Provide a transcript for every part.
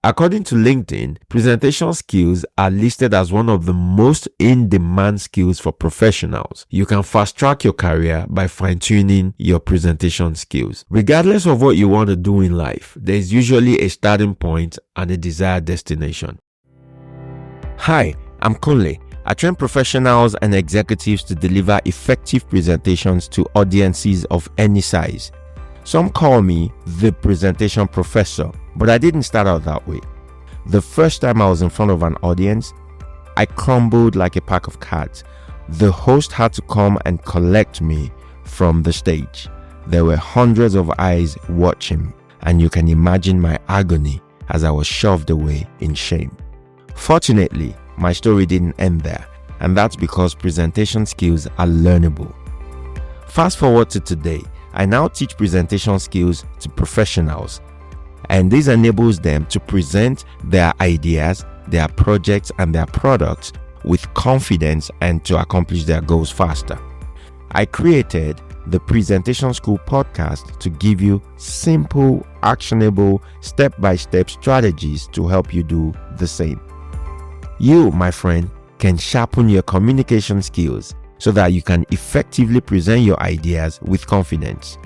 According to LinkedIn, presentation skills are listed as one of the most in-demand skills for professionals. You can fast-track your career by fine-tuning your presentation skills. Regardless of what you want to do in life, there is usually a starting point and a desired destination. Hi, I'm Kunle. I train professionals and executives to deliver effective presentations to audiences of any size. Some call me the presentation professor, but I didn't start out that way. The first time I was in front of an audience, I crumbled like a pack of cards. The host had to come and collect me from the stage. There were hundreds of eyes watching, and you can imagine my agony as I was shoved away in shame. Fortunately, my story didn't end there, and that's because presentation skills are learnable. Fast forward to today, I now teach presentation skills to professionals, and this enables them to present their ideas, their projects, and their products with confidence and to accomplish their goals faster. I created the Presentation School podcast to give you simple, actionable, step-by-step strategies to help you do the same. You, my friend, can sharpen your communication skills so that you can effectively present your ideas with confidence,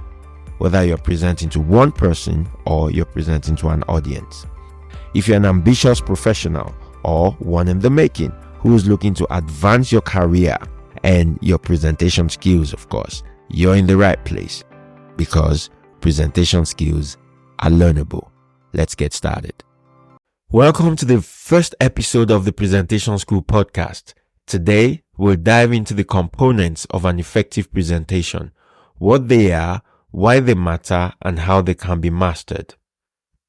whether you're presenting to one person or you're presenting to an audience. If you're an ambitious professional or one in the making who's looking to advance your career and your presentation skills, of course, you're in the right place because presentation skills are learnable. Let's get started. Welcome to the first episode of the Presentation School podcast. Today, we'll dive into the components of an effective presentation, what they are, why they matter, and how they can be mastered.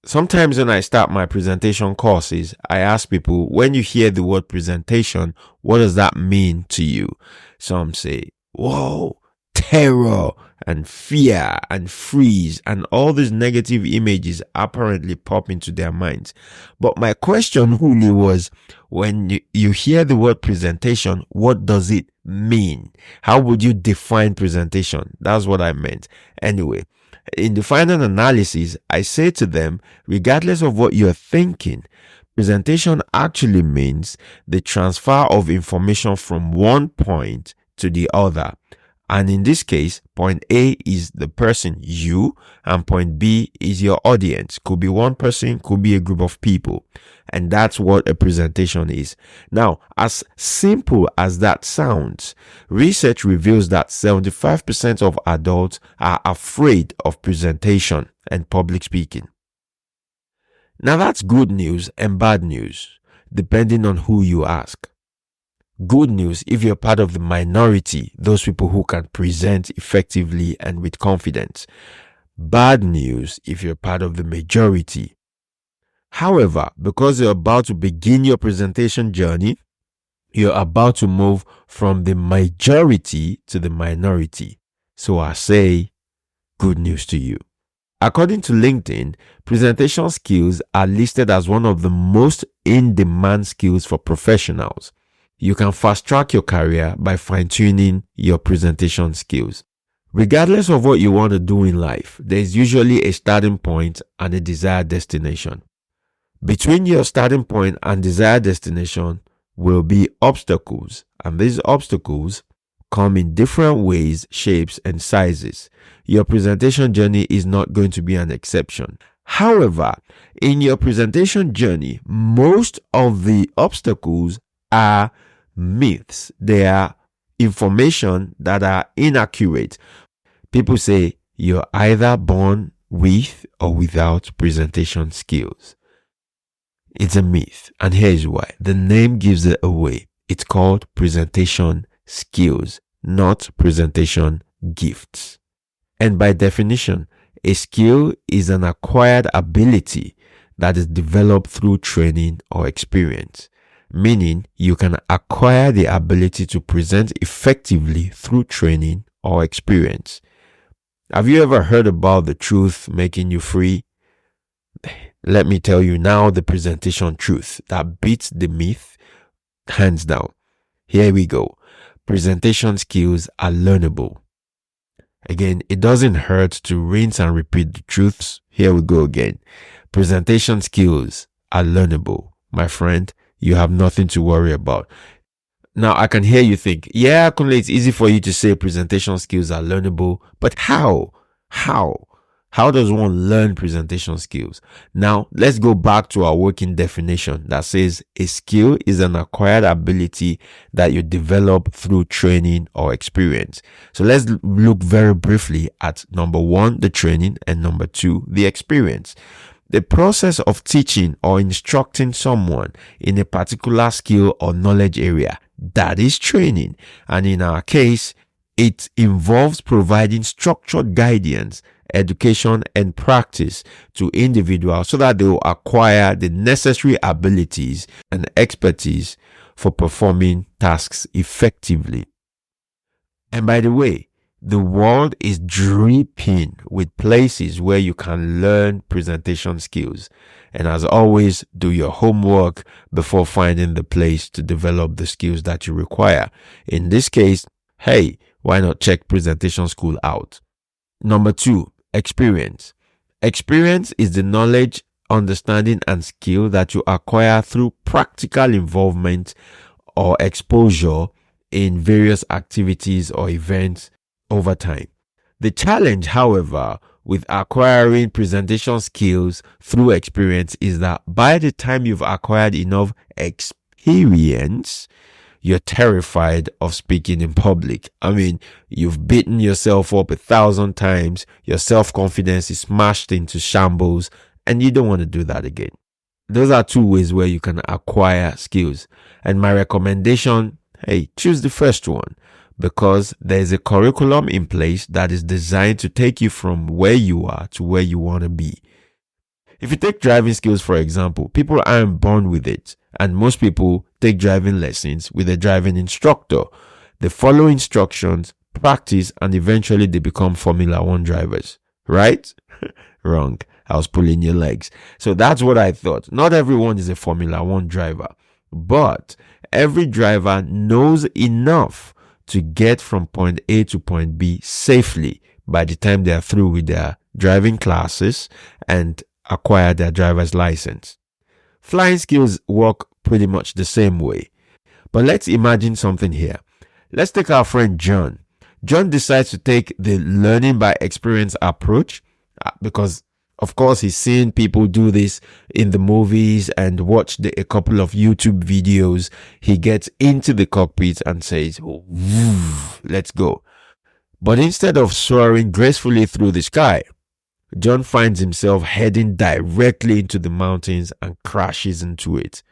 Sometimes when I start my presentation courses, I ask people, when you hear the word presentation, what does that mean to you? Some say, whoa, terror and fear and freeze and all these negative images apparently pop into their minds. But my question really was, when you hear the word presentation, what does it mean? How would you define presentation? That's what I meant. Anyway, in the final analysis, I say to them, regardless of what you're thinking, presentation actually means the transfer of information from one point to the other. And in this case, point A is the person, you, and point B is your audience. Could be one person, could be a group of people. And that's what a presentation is. Now, as simple as that sounds, research reveals that 75% of adults are afraid of presentation and public speaking. Now, that's good news and bad news, depending on who you ask. Good news if you're part of the minority, those people who can present effectively and with confidence. Bad news if you're part of the majority. However, because you're about to begin your presentation journey, you're about to move from the majority to the minority. So I say, good news to you. According to LinkedIn, presentation skills are listed as one of the most in-demand skills for professionals. You can fast-track your career by fine-tuning your presentation skills. Regardless of what you want to do in life, there is usually a starting point and a desired destination. Between your starting point and desired destination will be obstacles, and these obstacles come in different ways, shapes, and sizes. Your presentation journey is not going to be an exception. However, in your presentation journey, most of the obstacles are myths. They are information that are inaccurate. People say you're either born with or without presentation skills. It's a myth, and here's why. The name gives it away. It's called presentation skills, not presentation gifts. And by definition, a skill is an acquired ability that is developed through training or experience. Meaning you can acquire the ability to present effectively through training or experience. Have you ever heard about the truth making you free? Let me tell you now the presentation truth that beats the myth hands down. Here we go. Presentation skills are learnable. Again, it doesn't hurt to rinse and repeat the truths. Here we go again. Presentation skills are learnable. My friend, you have nothing to worry about. Now, I can hear you think, yeah, Kunle, it's easy for you to say presentation skills are learnable, but how? How? How does one learn presentation skills? Now, let's go back to our working definition that says a skill is an acquired ability that you develop through training or experience. So let's look very briefly at number one, the training, and number two, the experience. The process of teaching or instructing someone in a particular skill or knowledge area, that is training. And in our case, it involves providing structured guidance, education, and practice to individuals so that they will acquire the necessary abilities and expertise for performing tasks effectively. And by the way, the world is dripping with places where you can learn presentation skills. And as always, do your homework before finding the place to develop the skills that you require. In this case, hey, why not check presentation school out? Number two, experience. Experience is the knowledge, understanding, and skill that you acquire through practical involvement or exposure in various activities or events over time. The challenge, however, with acquiring presentation skills through experience is that by the time you've acquired enough experience, you're terrified of speaking in public. I mean, you've beaten yourself up 1,000 times, your self-confidence is smashed into shambles, and you don't want to do that again. Those are two ways where you can acquire skills. And my recommendation, hey, choose the first one, because there's a curriculum in place that is designed to take you from where you are to where you want to be. If you take driving skills, for example, people aren't born with it, and most people take driving lessons with a driving instructor. They follow instructions, practice, and eventually they become Formula One drivers. Right? Wrong. I was pulling your legs. So that's what I thought. Not everyone is a Formula One driver, but every driver knows enough to get from point A to point B safely by the time they are through with their driving classes and acquire their driver's license. Flying skills work pretty much the same way. But let's imagine something here. Let's take our friend John. John decides to take the learning by experience approach because, of course, he's seen people do this in the movies and watched a couple of YouTube videos. He gets into the cockpit and says, let's go. But instead of soaring gracefully through the sky, John finds himself heading directly into the mountains and crashes into it.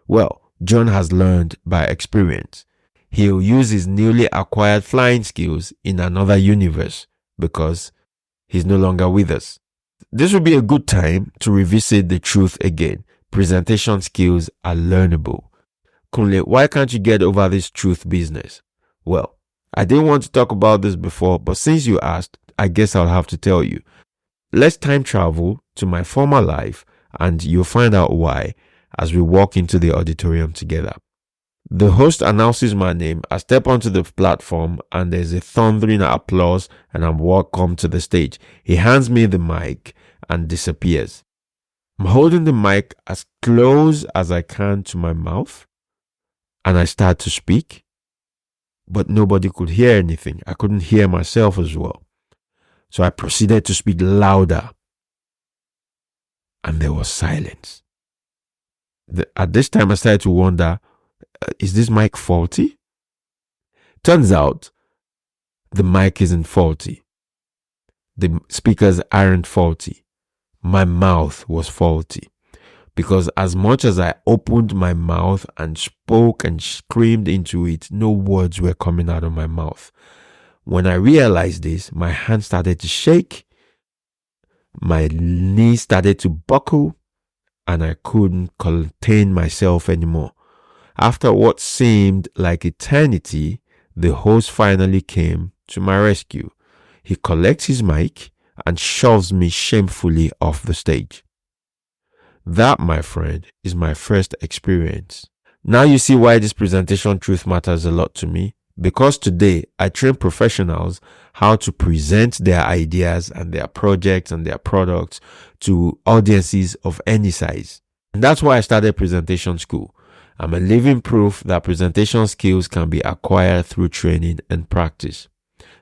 Well, John has learned by experience. He'll use his newly acquired flying skills in another universe because he's no longer with us. This would be a good time to revisit the truth again. Presentation skills are learnable. Kunle, why can't you get over this truth business? Well, I didn't want to talk about this before, but since you asked, I guess I'll have to tell you. Let's time travel to my former life and you'll find out why as we walk into the auditorium together. The host announces my name. I step onto the platform and there's a thundering applause and I'm welcomed to the stage. He hands me the mic and disappears. I'm holding the mic as close as I can to my mouth and I start to speak, but nobody could hear anything. I couldn't hear myself as well. So I proceeded to speak louder and there was silence. At this time I started to wonder, is this mic faulty? Turns out the mic isn't faulty. The speakers aren't faulty. My mouth was faulty. Because as much as I opened my mouth and spoke and screamed into it, no words were coming out of my mouth. When I realized this, my hand started to shake, my knees started to buckle, and I couldn't contain myself anymore. After what seemed like eternity, the host finally came to my rescue. He collects his mic and shoves me shamefully off the stage. That, my friend, is my first experience. Now you see why this presentation truth matters a lot to me. Because today I train professionals how to present their ideas and their projects and their products to audiences of any size. And that's why I started presentation school. I'm a living proof that presentation skills can be acquired through training and practice.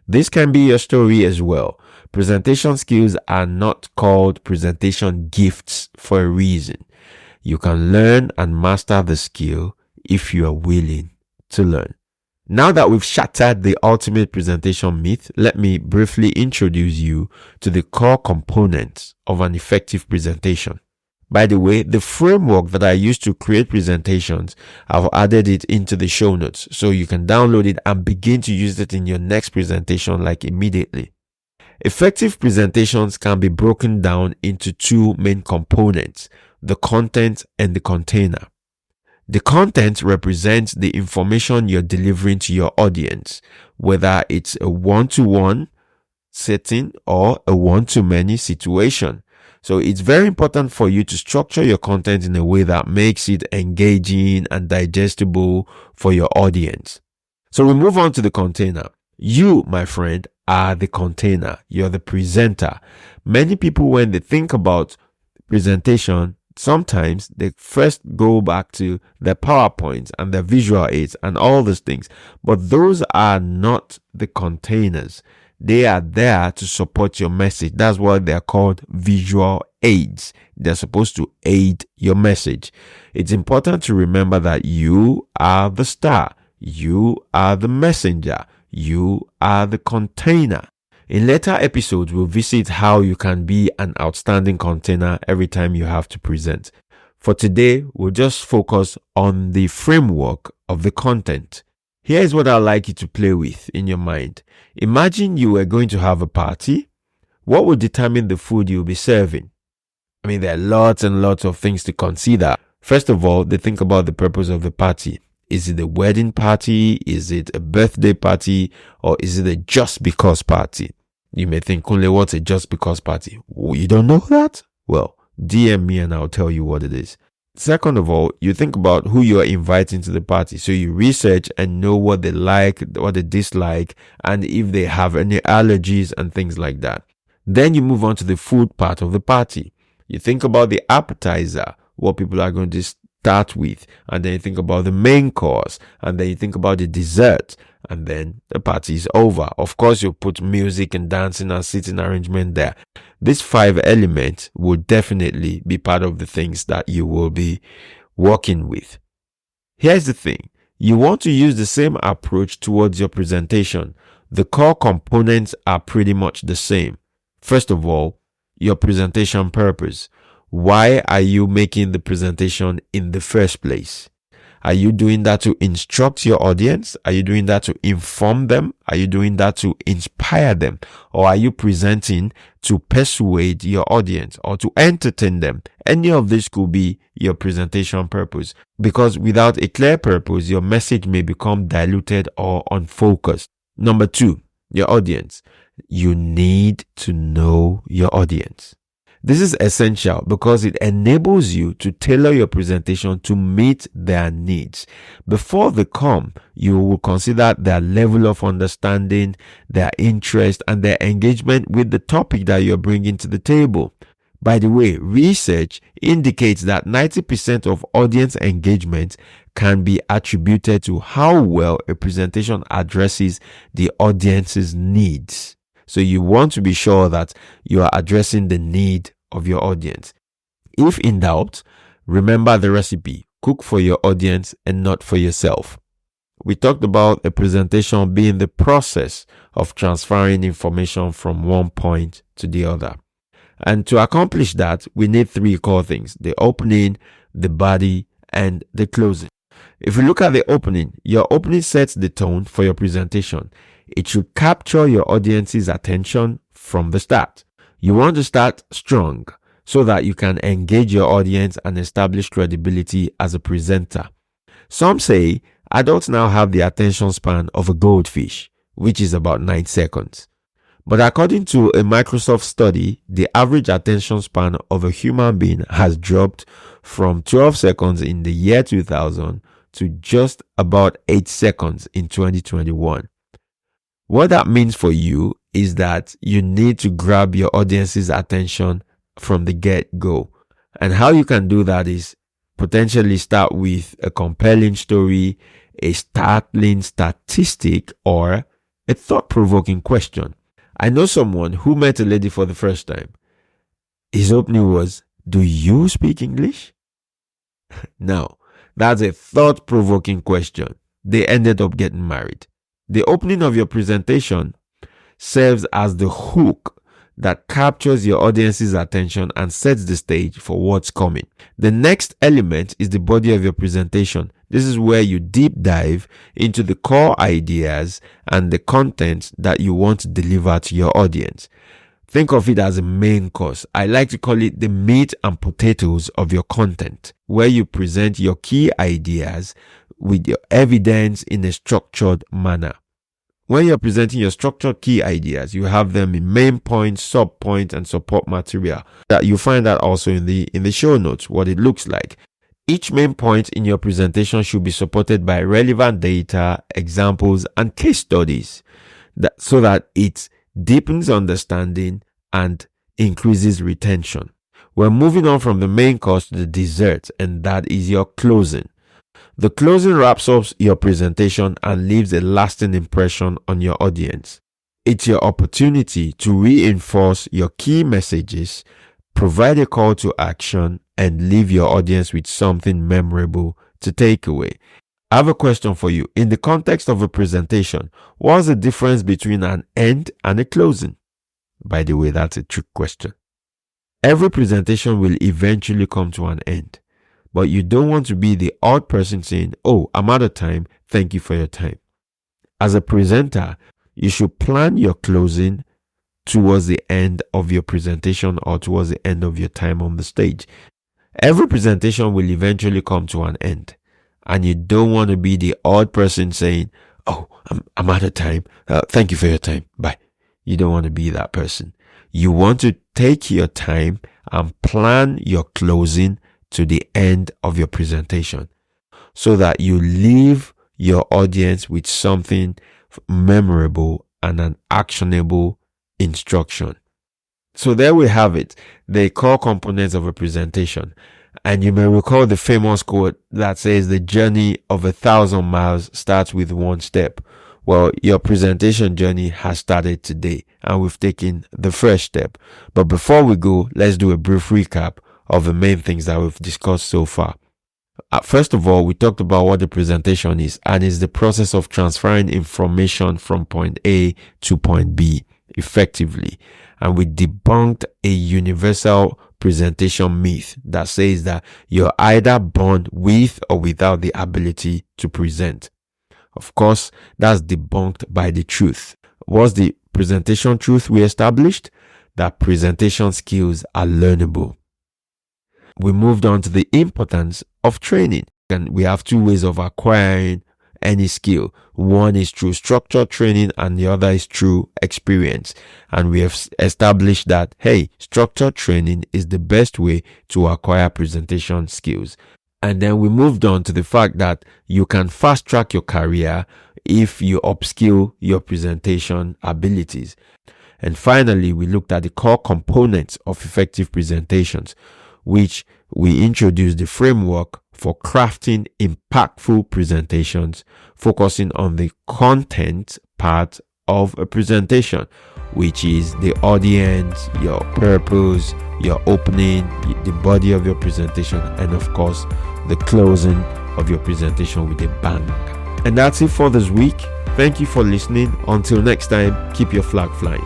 This can be your story as well. Presentation skills are not called presentation gifts for a reason. You can learn and master the skill if you are willing to learn. Now that we've shattered the ultimate presentation myth, let me briefly introduce you to the core components of an effective presentation. By the way, the framework that I use to create presentations, I've added it into the show notes so you can download it and begin to use it in your next presentation like immediately. Effective presentations can be broken down into two main components, the content and the container. The content represents the information you're delivering to your audience, whether it's a one-to-one setting or a one-to-many situation. So it's very important for you to structure your content in a way that makes it engaging and digestible for your audience. So we move on to the container. You, my friend, are the container. You're the presenter. Many people, when they think about presentation, sometimes they first go back to their PowerPoints and their visual aids and all those things. But those are not the containers. They are there to support your message. That's why they're called visual aids. They're supposed to aid your message. It's important to remember that you are the star. You are the messenger. You are the container. In later episodes, we'll visit how you can be an outstanding container every time you have to present. For today, we'll just focus on the framework of the content. Here's what I'd like you to play with in your mind. Imagine you were going to have a party. What would determine the food you'll be serving? I mean, there are lots and lots of things to consider. First of all, they think about the purpose of the party. Is it a wedding party? Is it a birthday party? Or is it a just because party? You may think, Kunle, what's a just because party? You don't know that? Well, DM me and I'll tell you what it is. Second of all, you think about who you are inviting to the party. So you research and know what they like, what they dislike, and if they have any allergies and things like that. Then you move on to the food part of the party. You think about the appetizer, what people are going to start with, and then you think about the main course, and then you think about the dessert, and then the party is over. Of course, you put music and dancing and seating arrangement there. These 5 elements will definitely be part of the things that you will be working with. Here's the thing. You want to use the same approach towards your presentation. The core components are pretty much the same. First of all, your presentation purpose. Why are you making the presentation in the first place? Are you doing that to instruct your audience? Are you doing that to inform them? Are you doing that to inspire them? Or are you presenting to persuade your audience or to entertain them? Any of this could be your presentation purpose, because without a clear purpose, your message may become diluted or unfocused. Number 2, your audience. You need to know your audience. This is essential because it enables you to tailor your presentation to meet their needs. Before they come, you will consider their level of understanding, their interest, and their engagement with the topic that you're bringing to the table. By the way, research indicates that 90% of audience engagement can be attributed to how well a presentation addresses the audience's needs. So you want to be sure that you are addressing the need of your audience. If in doubt, remember the recipe. Cook for your audience and not for yourself. We talked about a presentation being the process of transferring information from one point to the other. And to accomplish that, we need 3 core things: the opening, the body, and the closing. If you look at the opening, your opening sets the tone for your presentation. It should capture your audience's attention from the start. You want to start strong so that you can engage your audience and establish credibility as a presenter. Some say adults now have the attention span of a goldfish, which is about 9 seconds. But according to a Microsoft study, the average attention span of a human being has dropped from 12 seconds in the year 2000 to just about 8 seconds in 2021. What that means for you is that you need to grab your audience's attention from the get-go. And how you can do that is potentially start with a compelling story, a startling statistic, or a thought-provoking question. I know someone who met a lady for the first time. His opening was, "Do you speak English?" Now, that's a thought-provoking question. They ended up getting married. The opening of your presentation serves as the hook that captures your audience's attention and sets the stage for what's coming. The next element is the body of your presentation. This is where you deep dive into the core ideas and the content that you want to deliver to your audience. Think of it as a main course. I like to call it the meat and potatoes of your content, where you present your key ideas with your evidence in a structured manner. When you're presenting your structured key ideas, you have them in main points, sub points, and support material. That you find that also in the show notes, what it looks like. Each main point in your presentation should be supported by relevant data, examples, and case studies, so that it deepens understanding and increases retention. We're moving on from the main course to the dessert, and that is your closing. The closing wraps up your presentation and leaves a lasting impression on your audience. It's your opportunity to reinforce your key messages, provide a call to action, and leave your audience with something memorable to take away. I have a question for you. In the context of a presentation, what's the difference between an end and a closing? By the way, that's a trick question. Every presentation will eventually come to an end. But you don't want to be the odd person saying, "Oh, I'm out of time. Thank you for your time." As a presenter, you should plan your closing towards the end of your presentation or towards the end of your time on the stage. Every presentation will eventually come to an end. And you don't want to be the odd person saying, "Oh, I'm out of time. Thank you for your time. Bye." You don't want to be that person. You want to take your time and plan your closing to the end of your presentation so that you leave your audience with something memorable and an actionable instruction. So there we have it, the core components of a presentation. And you may recall the famous quote that says the journey of 1,000 miles starts with one step. Well, your presentation journey has started today and we've taken the first step. But before we go, let's do a brief recap of the main things that we've discussed so far. First of all, we talked about what the presentation is, and it's the process of transferring information from point A to point B effectively. And we debunked a universal presentation myth that says that you're either born with or without the ability to present. Of course, that's debunked by the truth. What's the presentation truth we established? That presentation skills are learnable. We moved on to the importance of training. And we have two ways of acquiring any skill. One is through structured training and the other is through experience. And we have established that, hey, structured training is the best way to acquire presentation skills. And then we moved on to the fact that you can fast track your career if you upskill your presentation abilities. And finally, we looked at the core components of effective presentations, which we introduced the framework for crafting impactful presentations, focusing on the content part of a presentation, which is the audience, your purpose, your opening, the body of your presentation, and of course, the closing of your presentation with a bang. And that's it for this week. Thank you for listening. Until next time, keep your flag flying.